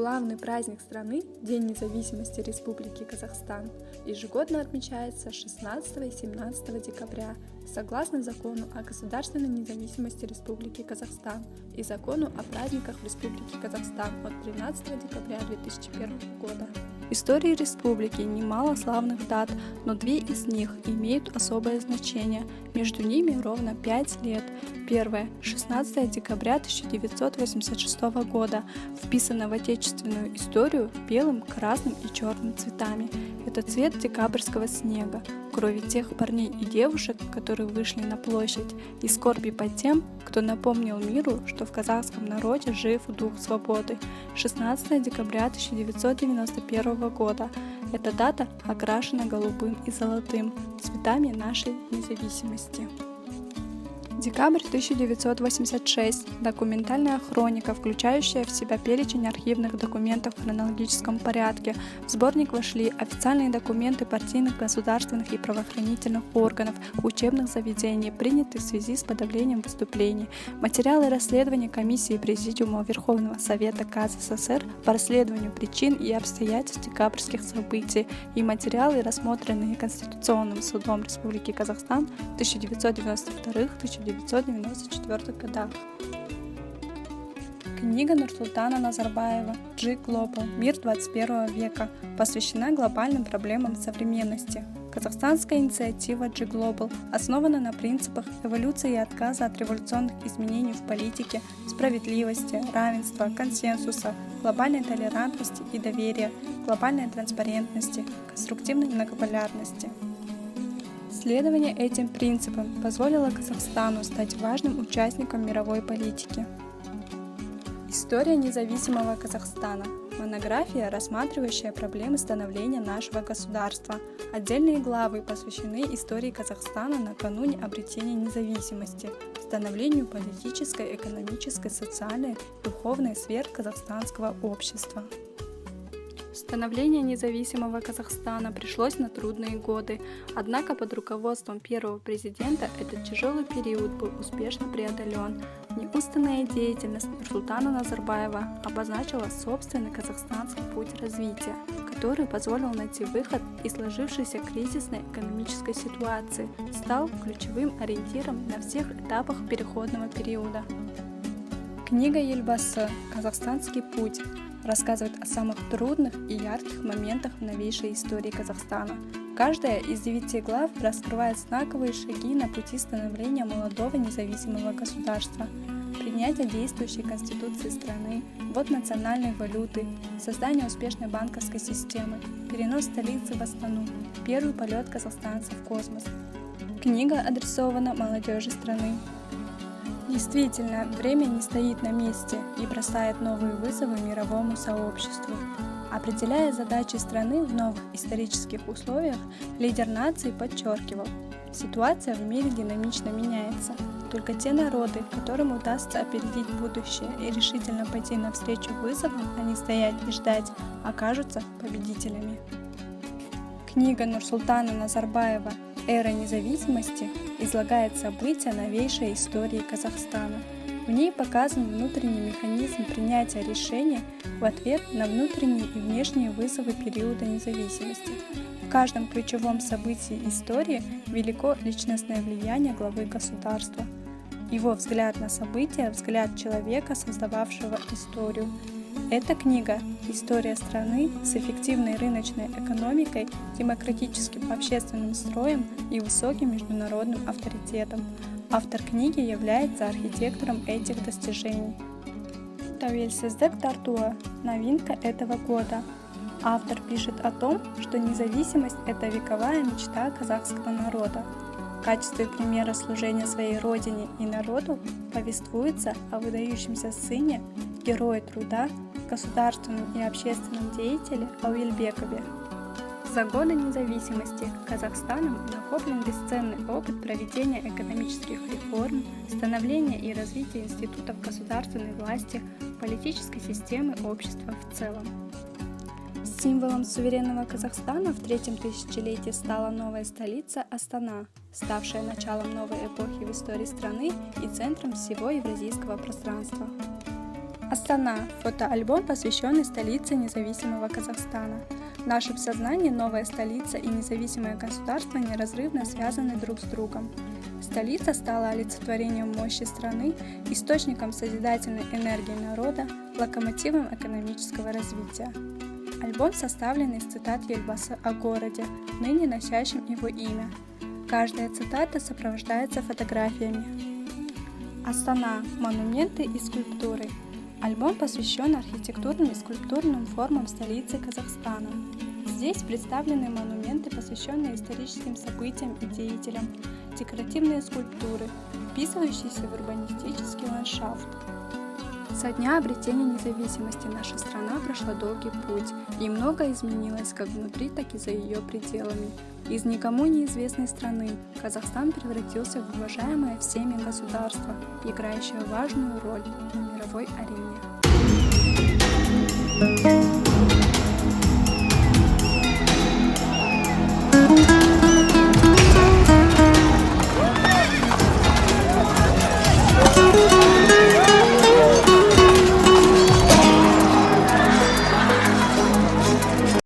Главный праздник страны – День независимости Республики Казахстан ежегодно отмечается 16 и 17 декабря согласно Закону о государственной независимости Республики Казахстан и Закону о праздниках в Республике Казахстан от 13 декабря 2001 года. В истории республики немало славных дат, но две из них имеют особое значение. Между ними ровно 5 лет. Первое – 16 декабря 1986 года, вписано в отечественную историю белым, красным и черным цветами. Это цвет декабрьского снега, крови тех парней и девушек, которые вышли на площадь, и скорби по тем, кто напомнил миру, что в казахском народе жив дух свободы. 16 декабря 1991 года. Эта дата окрашена голубым и золотым, цветами нашей независимости. Декабрь 1986. Документальная хроника, включающая в себя перечень архивных документов в хронологическом порядке. В сборник вошли официальные документы партийных, государственных и правоохранительных органов, учебных заведений, принятые в связи с подавлением выступлений, материалы расследования комиссии Президиума Верховного Совета КАЗ СССР по расследованию причин и обстоятельств декабрьских событий и материалы, рассмотренные Конституционным судом Республики Казахстан в 1992-1994 годах. Книга Нурсултана Назарбаева «G-Global. Мир 21 века» посвящена глобальным проблемам современности. Казахстанская инициатива G-Global основана на принципах эволюции и отказа от революционных изменений в политике, справедливости, равенства, консенсуса, глобальной толерантности и доверия, глобальной транспарентности, конструктивной многополярности. Следование этим принципам позволило Казахстану стать важным участником мировой политики. История независимого Казахстана. Монография, рассматривающая проблемы становления нашего государства. Отдельные главы посвящены истории Казахстана накануне обретения независимости, становлению политической, экономической, социальной, духовной сфер казахстанского общества. Становление независимого Казахстана пришлось на трудные годы, однако под руководством первого президента этот тяжелый период был успешно преодолен. Неустанная деятельность Нурсултана Назарбаева обозначила собственный казахстанский путь развития, который позволил найти выход из сложившейся кризисной экономической ситуации, стал ключевым ориентиром на всех этапах переходного периода. Книга Елбасы «Казахстанский путь» рассказывает о самых трудных и ярких моментах в новейшей истории Казахстана. Каждая из 9 глав раскрывает знаковые шаги на пути становления молодого независимого государства, принятие действующей конституции страны, ввод национальной валюты, создание успешной банковской системы, перенос столицы в Астану, первый полет казахстанцев в космос. Книга адресована молодежи страны. Действительно, время не стоит на месте и бросает новые вызовы мировому сообществу. Определяя задачи страны в новых исторических условиях, лидер нации подчеркивал: ситуация в мире динамично меняется. Только те народы, которым удастся опередить будущее и решительно пойти навстречу вызовам, а не стоять и ждать, окажутся победителями. Книга Нурсултана Назарбаева «Эра независимости» излагает события новейшей истории Казахстана. В ней показан внутренний механизм принятия решений в ответ на внутренние и внешние вызовы периода независимости. В каждом ключевом событии истории велико личностное влияние главы государства. Его взгляд на события – взгляд человека, создававшего историю. Эта книга – история страны с эффективной рыночной экономикой, демократическим общественным строем и высоким международным авторитетом. Автор книги является архитектором этих достижений. Тәуелсіздік тартуы – новинка этого года. Автор пишет о том, что независимость – это вековая мечта казахского народа. В качестве примера служения своей родине и народу повествуется о выдающемся сыне, герое труда, государственном и общественном деятеле Ауелбекове. За годы независимости Казахстаном накоплен бесценный опыт проведения экономических реформ, становления и развития институтов государственной власти, политической системы общества в целом. Символом суверенного Казахстана в третьем тысячелетии стала новая столица Астана, ставшая началом новой эпохи в истории страны и центром всего евразийского пространства. Астана – фотоальбом, посвященный столице независимого Казахстана. В нашем сознании новая столица и независимое государство неразрывно связаны друг с другом. Столица стала олицетворением мощи страны, источником созидательной энергии народа, локомотивом экономического развития. Альбом составлен из цитат Ельбасы о городе, ныне носящем его имя. Каждая цитата сопровождается фотографиями. Астана – монументы и скульптуры. Альбом посвящен архитектурным и скульптурным формам столицы Казахстана. Здесь представлены монументы, посвященные историческим событиям и деятелям, декоративные скульптуры, вписывающиеся в урбанистический ландшафт. Со дня обретения независимости наша страна прошла долгий путь, и многое изменилось как внутри, так и за ее пределами. Из никому неизвестной страны Казахстан превратился в уважаемое всеми государство, играющее важную роль на мировой арене.